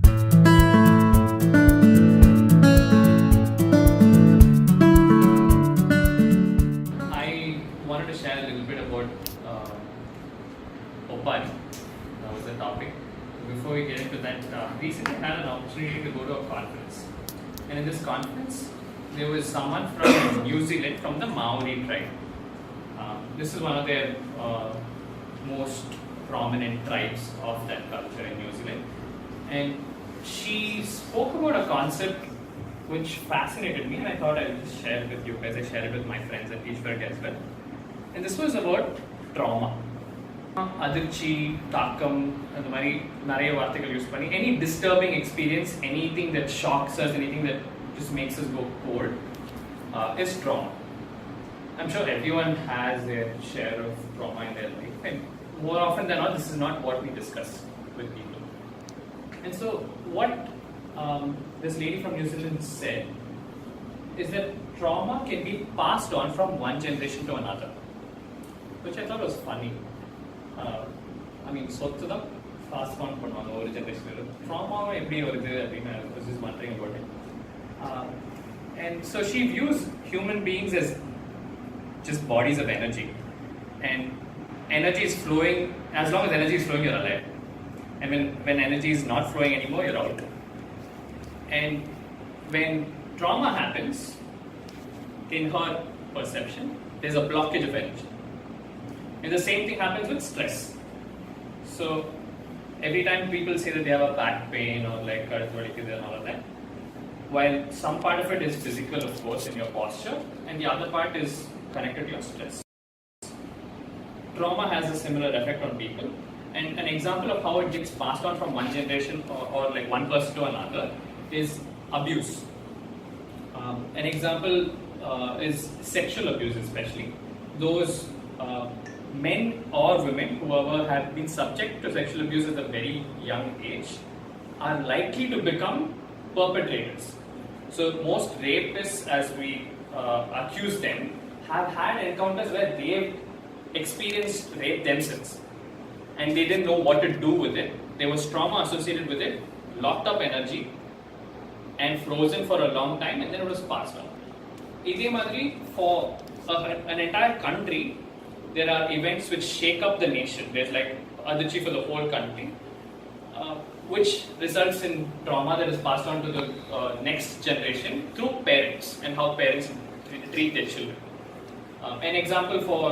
I wanted to share a little bit about Oppari. That was the topic. Before we get into that, recently I had an opportunity to go to a conference. And in this conference, there was someone from New Zealand, from the Maori tribe. This is one of their most prominent tribes of that culture in New Zealand. And she spoke about a concept which fascinated me, and I thought I would just share it with you guys. I share it with my friends and teach for it as well. And this was about trauma. அதிர்ச்சி தாக்கம் அந்த மாதிரி நிறைய வார்த்தைகள் use பண்ணி any disturbing experience, anything that shocks us, anything that just makes us go cold is trauma. I'm sure everyone has their share of trauma in their life, and more often than not, this is not what we discuss with people. And so what this lady from New Zealand said is that trauma can be passed on from one generation to another, which I thought was funny. I mean, சொத்து தான் pass on பண்ணுவாங்க ஒரு ஜென்ரேஷனில். ட்ராமாவும் எப்படி வருது அப்படின்னு I was just wondering about it. And so she views human beings as just bodies of energy. And energy is flowing, as long as energy is flowing, you're alive. And when energy is not flowing anymore, you're out. And when trauma happens, in her perception, there's a blockage of energy. And the same thing happens with stress. So every time people say that they have a back pain or like and all of that, while some part of it is physical, of course, in your posture, and the other part is connected to your stress. Trauma has a similar effect on people, and an example of how it gets passed on from one generation or like one person to another is abuse. An example is sexual abuse, especially those men or women, whoever have been subject to sexual abuse at a very young age, are likely to become perpetrators. So most rapists, as we accuse them, have had encounters where they've experienced rape themselves, and they didn't know what to do with it. There was trauma associated with it, locked up energy, and frozen for a long time, and then it was passed on. Idhe madri, for an entire country, there are events which shake up the nation. There's like Adichi for the whole country, which results in trauma that is passed on to the next generation through parents and how parents treat their children. An example for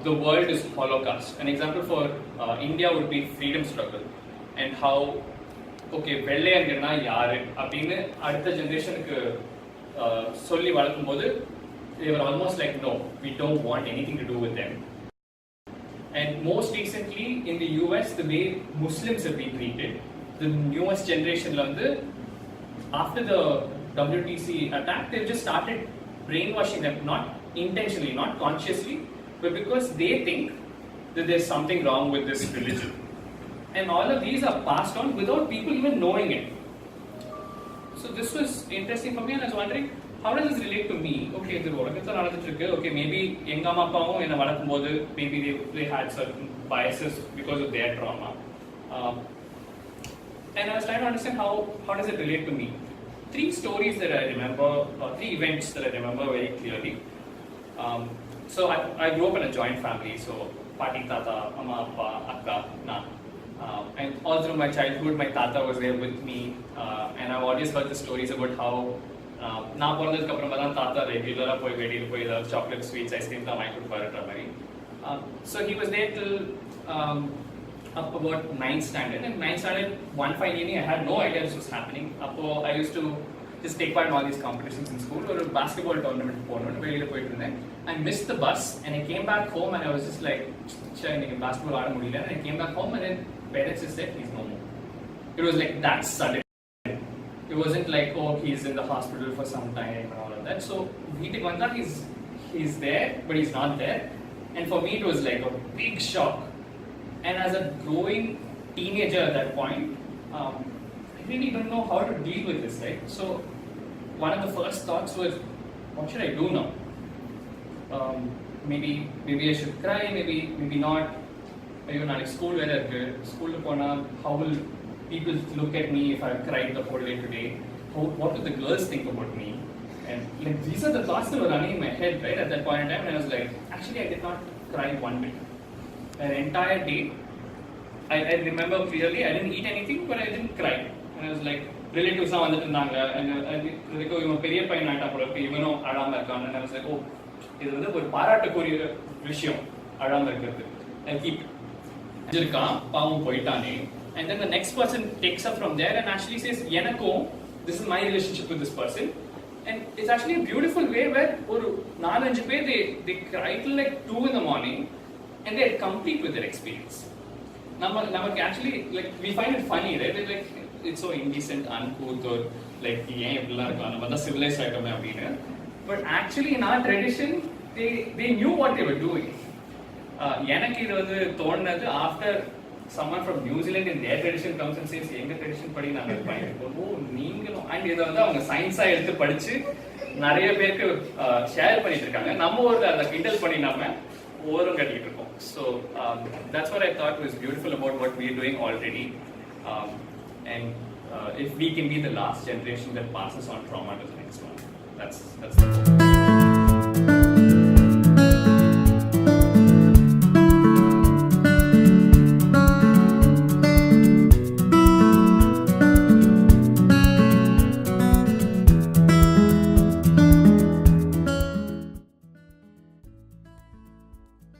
the world is Holocaust. An example for India would be freedom struggle, and how okay வெள்ளையர்கள்னா யாரு அப்படின்னு அடுத்த ஜெனரேஷனுக்கு சொல்லி வளர்க்கும் போது they were almost like, no, we don't want anything to do with them. And most recently in the US, the way Muslims have been treated, the newest generation, after the WTC attack, they've just started brainwashing them, not intentionally, not consciously, but because they think that there's something wrong with this religion. And all of these are passed on without people even knowing it. So this was interesting for me, and I was wondering, how does this relate to me? Okay, இந்த உலகத்துல நடந்துட்டு இருக்கு. Okay, maybe எங்க அம்மா அப்பாவும் என்ன வளர்க்கும் போது maybe they had certain biases because of their trauma. And I was trying to understand how does it relate to me. 3 stories that I remember, or 3 events that I remember very clearly. So I grew up in a joint family, so Pati, Tata, Amma, Appa, Akka, Na. And all through my childhood, my Tata was there with me, and I've always heard the stories about how நான் பிறந்ததுக்கு அப்புறமா தான் தாத்தா ரெகுலராக போய் வெளியில் போய் ஏதாவது சாக்லேட் ஸ்வீட்ஸ் ஐஸ்கிரீம் தான் வாங்கி கொடுப்பாருன்ற மாதிரி. So he was there till up about 9th standard, and 9th standard one fine evening I had no idea this was happening. அப்போ I used to just take part in all these competitions in school. ஒரு basketball tournament போகணும், வெளியில் போயிட்டு இருந்தேன். I missed the bus and I came back home and I was just like, சரி இன்னைக்கு basketball ஆட முடியல. And I came back home and then parents just said he's no more. It was like that sudden. It wasn't like, oh, he's in the hospital for some time and all of that. So he's there, but he's not there. And for me, it was like a big shock. And as a growing teenager at that point, I really don't know how to deal with this, right? So one of the first thoughts was, what should I do now? Maybe I should cry, maybe not. Even at school, where school, how will people look at me if I've cried the whole day today. What do the girls think about me? And like these are the thoughts that were running in my head, right, at that point in time. And I was like, actually, I did not cry one bit. An entire day, I remember clearly, I didn't eat anything, but I didn't cry. And I was like, relatives are வந்துட்டு இருந்தாங்க, and like, இவன் பெரிய பையன் ஆயிட்டா போல இருக்கு, இவனும் அழாம இருக்கான். And I was like, oh, இது வந்து ஒரு பாராட்டுக்குரிய விஷயம், அழாம இருக்கிறது. I keep இருக்கான், பாவம் போயிட்டானே. And then the next person takes up from there and actually says, எனக்கும், this is my relationship with this person. And it's actually a beautiful way where ஒரு 4-5 பேர் they cry till like 2 in the morning and they're complete with their experience. நமக்கு actually like we find it funny, right? Like it's so indecent, uncouth, or like ஏன் இப்படிலாம் இருக்கலாம், நம்ம தான் civilized ஆயிட்டோமே அப்படின்னு. But actually in our tradition they knew what they were doing. எனக்கு இது வந்து தோணுனது after someone from New Zealand in their tradition comes and says, எங்க tradition படி நாங்க பண்ணிருக்கோம், ஓ நீங்களும், and இதை வந்து அவங்க சயின்ஸா எடுத்து படிச்சு நிறைய பேருக்கு ஷேர் பண்ணிட்டு இருக்காங்க. நம்ம ஊர்ல அதை கிண்டல் பண்ணி நாம ஓரம் கட்டிட்டு இருக்கோம். So that's what I thought was beautiful about what we are doing already. And if we can be the last generation that passes on trauma to the next one, that's the